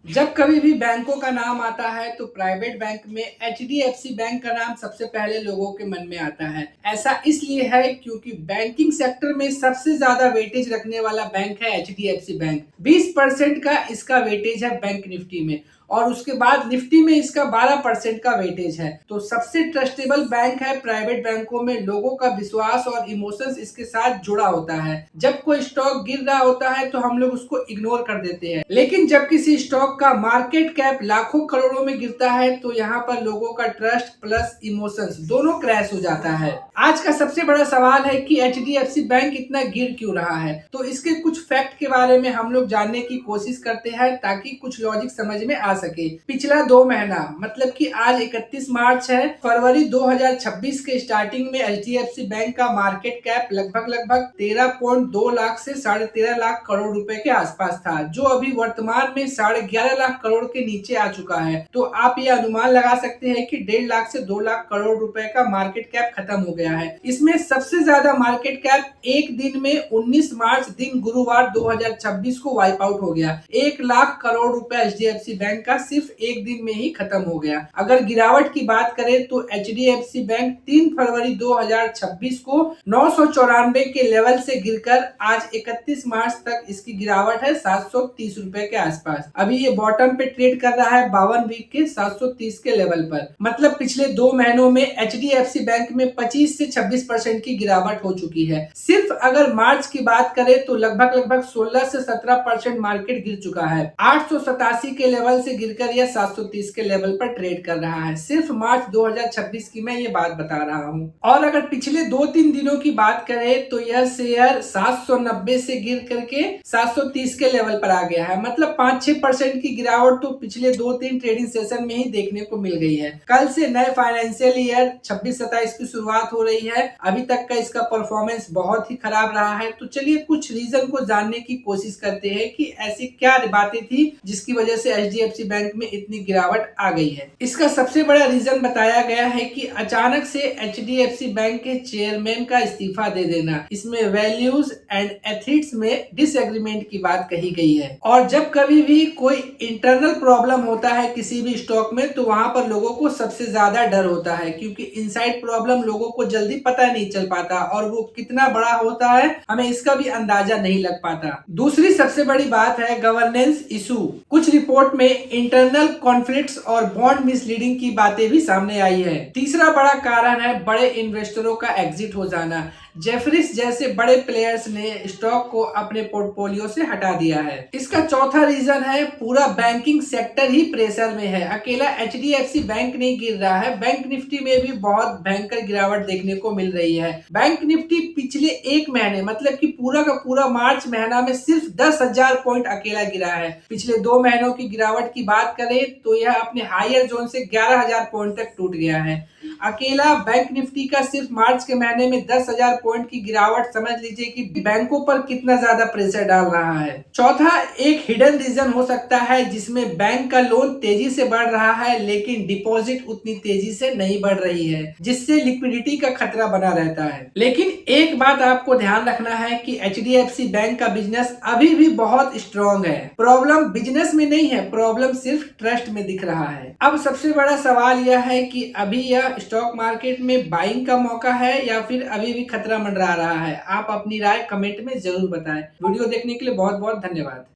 जब कभी भी बैंकों का नाम आता है तो प्राइवेट बैंक में एचडीएफसी बैंक का नाम सबसे पहले लोगों के मन में आता है। ऐसा इसलिए है क्योंकि बैंकिंग सेक्टर में सबसे ज्यादा वेटेज रखने वाला बैंक है एचडीएफसी बैंक। 20% का इसका वेटेज है बैंक निफ्टी में और उसके बाद निफ्टी में इसका 12% का वेटेज है। तो सबसे ट्रस्टेबल बैंक है। प्राइवेट बैंकों में लोगों का विश्वास और इमोशंस इसके साथ जुड़ा होता है। जब कोई स्टॉक गिर रहा होता है तो हम लोग उसको इग्नोर कर देते हैं, लेकिन जब किसी स्टॉक का मार्केट कैप लाखों करोड़ों में गिरता है तो यहाँ पर लोगों का ट्रस्ट प्लस इमोशंस दोनों क्रैश हो जाता है। आज का सबसे बड़ा सवाल है कि एचडीएफसी बैंक इतना गिर क्यों रहा है। तो इसके कुछ फैक्ट के बारे में हम लोग जानने की कोशिश करते हैं ताकि कुछ लॉजिक समझ में आ सके। पिछला 2 महीना मतलब कि आज 31 मार्च है, फरवरी 2026 के स्टार्टिंग में एचडीएफसी बैंक का मार्केट कैप लगभग 13.2 लाख से 13.5 लाख करोड़ रुपए के आसपास था, जो अभी वर्तमान में 11.5 लाख करोड़ के नीचे आ चुका है। तो आप ये अनुमान लगा सकते हैं कि 1.5 लाख से 2 लाख करोड़ रुपए का मार्केट कैप खत्म हो गया है। इसमें सबसे ज्यादा मार्केट कैप एक दिन में 19 मार्च दिन गुरुवार 2026 को वाइप आउट हो गया। 1 लाख करोड़ रुपए एचडीएफसी बैंक का सिर्फ एक दिन में ही खत्म हो गया। अगर गिरावट की बात करें तो एचडीएफसी बैंक 3 फरवरी 2026 को 994 के लेवल से गिरकर आज 31 मार्च तक इसकी गिरावट है 730 रुपए के आसपास। अभी ये बॉटम पे ट्रेड कर रहा है 52 वीक के 730 के लेवल पर। मतलब पिछले 2 महीनों में एचडीएफसी बैंक में 25 से 26% की गिरावट हो चुकी है। सिर्फ अगर मार्च की बात करें तो लगभग 16 से 17% मार्केट गिर चुका है। 887 के लेवल से गिरकर यह 730 के लेवल पर ट्रेड कर रहा है। सिर्फ मार्च 2026 की मैं ये बात बता रहा हूँ। और अगर पिछले 2-3 दिनों की बात करें तो यह शेयर 790 से गिर करके 730 के लेवल पर आ गया है। मतलब 5-6% की गिरावट तो पिछले 2-3 ट्रेडिंग सेशन में ही देखने को मिल गई है। कल से नए फाइनेंशियल ईयर 26-27 की शुरुआत हो रही है। अभी तक का इसका परफॉर्मेंस बहुत ही खराब रहा है। तो चलिए कुछ रीजन को जानने की कोशिश करते हैं कि ऐसी क्या बातें थी जिसकी वजह से एचडीएफसी बैंक में इतनी गिरावट आ गई है। इसका सबसे बड़ा रीजन बताया गया है कि अचानक से एचडीएफसी बैंक के चेयरमैन का इस्तीफा दे देना। इसमें वैल्यूज एंड एथिक्स में डिसएग्रीमेंट की बात कही गई है। और जब कभी भी कोई इंटरनल प्रॉब्लम होता है किसी भी स्टॉक में तो वहां पर लोगों को सबसे ज्यादा डर होता है, क्योंकि इनसाइड प्रॉब्लम लोगों को जल्दी पता नहीं चल पाता और वो कितना बड़ा होता है हमें इसका भी अंदाजा नहीं लग पाता। दूसरी सबसे बड़ी बात है गवर्नेंस इशू। कुछ रिपोर्ट में इंटरनल कॉन्फ्लिक्ट्स और बॉन्ड मिसलीडिंग की बातें भी सामने आई है। तीसरा बड़ा कारण है बड़े इन्वेस्टरों का एग्जिट हो जाना। जेफरीज जैसे बड़े प्लेयर्स ने स्टॉक को अपने पोर्टफोलियो से हटा दिया है। इसका चौथा रीजन है पूरा बैंकिंग सेक्टर ही प्रेशर में है। अकेला एचडीएफसी बैंक नहीं गिर रहा है, बैंक निफ्टी में भी बहुत भयंकर गिरावट देखने को मिल रही है। बैंक निफ्टी पिछले एक महीने मतलब कि पूरा का पूरा मार्च महीना में सिर्फ 10,000 पॉइंट अकेला गिरा है। पिछले 2 महीनों की गिरावट की बात करें तो यह अपने हायर जोन से 11,000 पॉइंट तक टूट गया है। अकेला बैंक निफ्टी का सिर्फ मार्च के महीने में 10,000 पॉइंट की गिरावट समझ लीजिए कि बैंकों पर कितना ज्यादा प्रेशर डाल रहा है। चौथा एक हिडन रीजन हो सकता है जिसमें बैंक का लोन तेजी से बढ़ रहा है लेकिन डिपॉजिट उतनी तेजी से नहीं बढ़ रही है, जिससे लिक्विडिटी का खतरा बना रहता है। लेकिन एक बात आपको ध्यान रखना है कि एचडीएफसी बैंक का बिजनेस अभी भी बहुत स्ट्रॉन्ग है। प्रॉब्लम बिजनेस में नहीं है, प्रॉब्लम सिर्फ ट्रस्ट में दिख रहा है। अब सबसे बड़ा सवाल यह है कि अभी यह स्टॉक मार्केट में बाइंग का मौका है या फिर अभी भी खतरा मंडरा रहा है। आप अपनी राय कमेंट में जरूर बताएं। वीडियो देखने के लिए बहुत बहुत धन्यवाद।